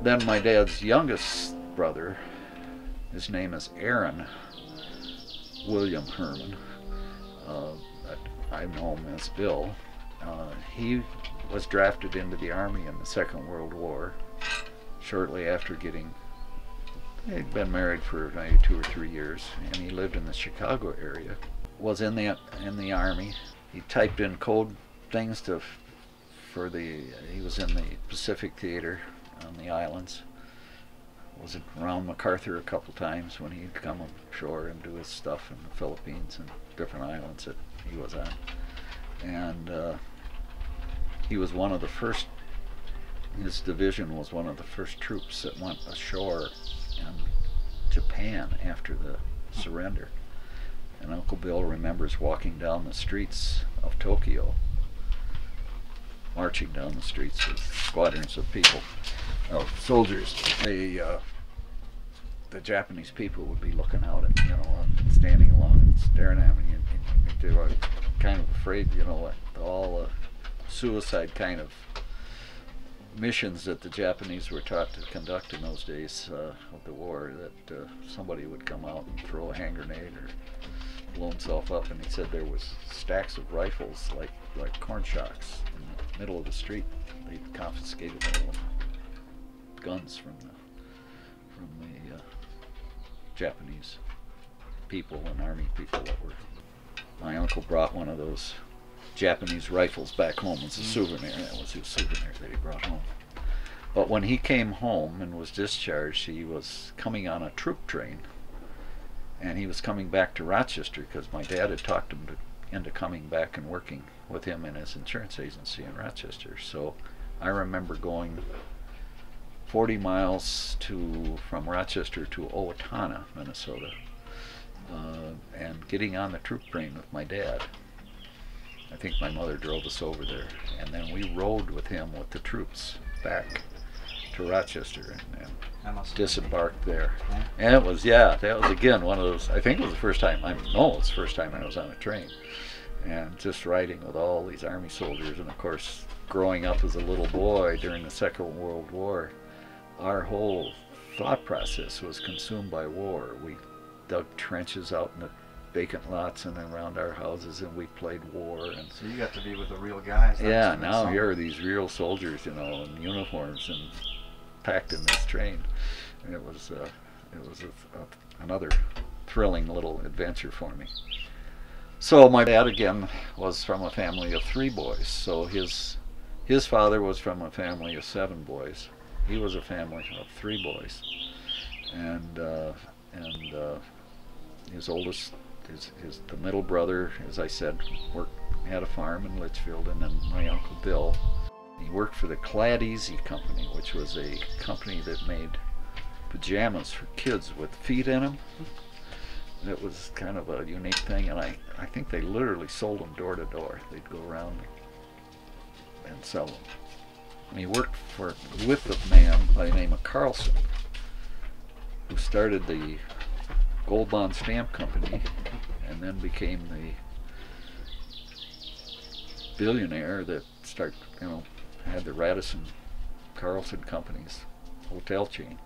Then my dad's youngest brother, his name is Aaron William Herman. Uh, I know him as Bill. He was drafted into the Army in the Second World War shortly after getting. He'd been married for maybe 2 or 3 years, and he lived in the Chicago area. Was in the Army. He typed in code things he was in the Pacific Theater on the islands. Was around MacArthur a couple times when he'd come ashore and do his stuff in the Philippines and different islands that he was on. And he was one of the first. His division was one of the first troops that went ashore in Japan after the surrender. And Uncle Bill remembers walking down the streets of Tokyo, marching down the streets with squadrons of people, soldiers. The Japanese people would be looking out at, standing along and staring at me, and they were kind of afraid, all suicide kind of missions that the Japanese were taught to conduct in those days of the war, that somebody would come out and throw a hand grenade or blow himself up. And he said there was stacks of rifles like corn shocks in the middle of the street. They confiscated all the guns from the Japanese people and Army people that were. My uncle brought one of those Japanese rifles back home as a souvenir. That was his souvenir that he brought home. But when he came home and was discharged, he was coming on a troop train, and he was coming back to Rochester because my dad had talked him into coming back and working with him in his insurance agency in Rochester. So I remember going 40 miles from Rochester to Owatonna, Minnesota, and getting on the troop train with my dad. I think my mother drove us over there, and then we rode with him with the troops back to Rochester and disembarked there. Yeah. And that was again one of those. I think it was the first time. It was the first time I was on a train, and just riding with all these Army soldiers. And of course, growing up as a little boy during the Second World War, our whole thought process was consumed by war. We dug trenches out in the vacant lots and around our houses, and we played war. And so you got to be with the real guys. Yeah, now here are these real soldiers, in uniforms and packed in this train. And it was another thrilling little adventure for me. So my dad again was from a family of 3 boys. So his father was from a family of 7 boys. He was a family of 3 boys, and his oldest, the middle brother, as I said, had a farm in Litchfield, and then my Uncle Bill, he worked for the Clad Easy Company, which was a company that made pajamas for kids with feet in them. It was kind of a unique thing, and I think they literally sold them door to door. They'd go around and sell them. And he worked with a man by the name of Carlson, who started the Gold Bond Stamp Company and then became the billionaire that had the Radisson Carlson Company's hotel chain.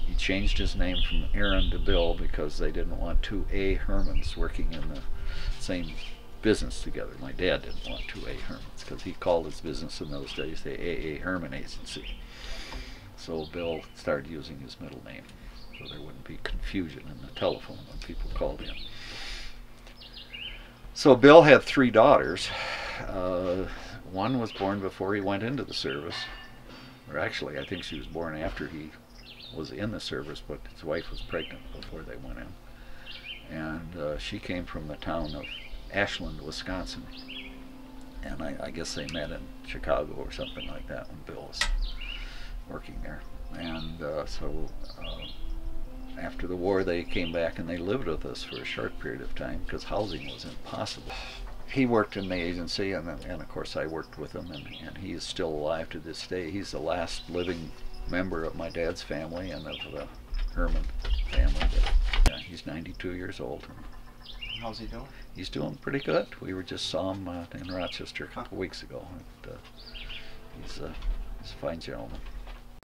He changed his name from Aaron to Bill because they didn't want 2 A. Hermans working in the same business together. My dad didn't want 2 A. Hermans because he called his business in those days the A. Herman Agency. So Bill started using his middle name so there wouldn't be confusion in the telephone when people called him. So Bill had 3 daughters. One was born before he went into the service, or actually I think she was born after he was in the service, but his wife was pregnant before they went in. And she came from the town of Ashland, Wisconsin. And I guess they met in Chicago or something like that when Bill was working there. And so after the war they came back and they lived with us for a short period of time because housing was impossible. He worked in the agency, and of course I worked with him, and he is still alive to this day. He's the last living member of my dad's family and of the Herman family. He's 92 years old. How's he doing? He's doing pretty good. We just saw him in Rochester a couple weeks ago. He's a fine gentleman.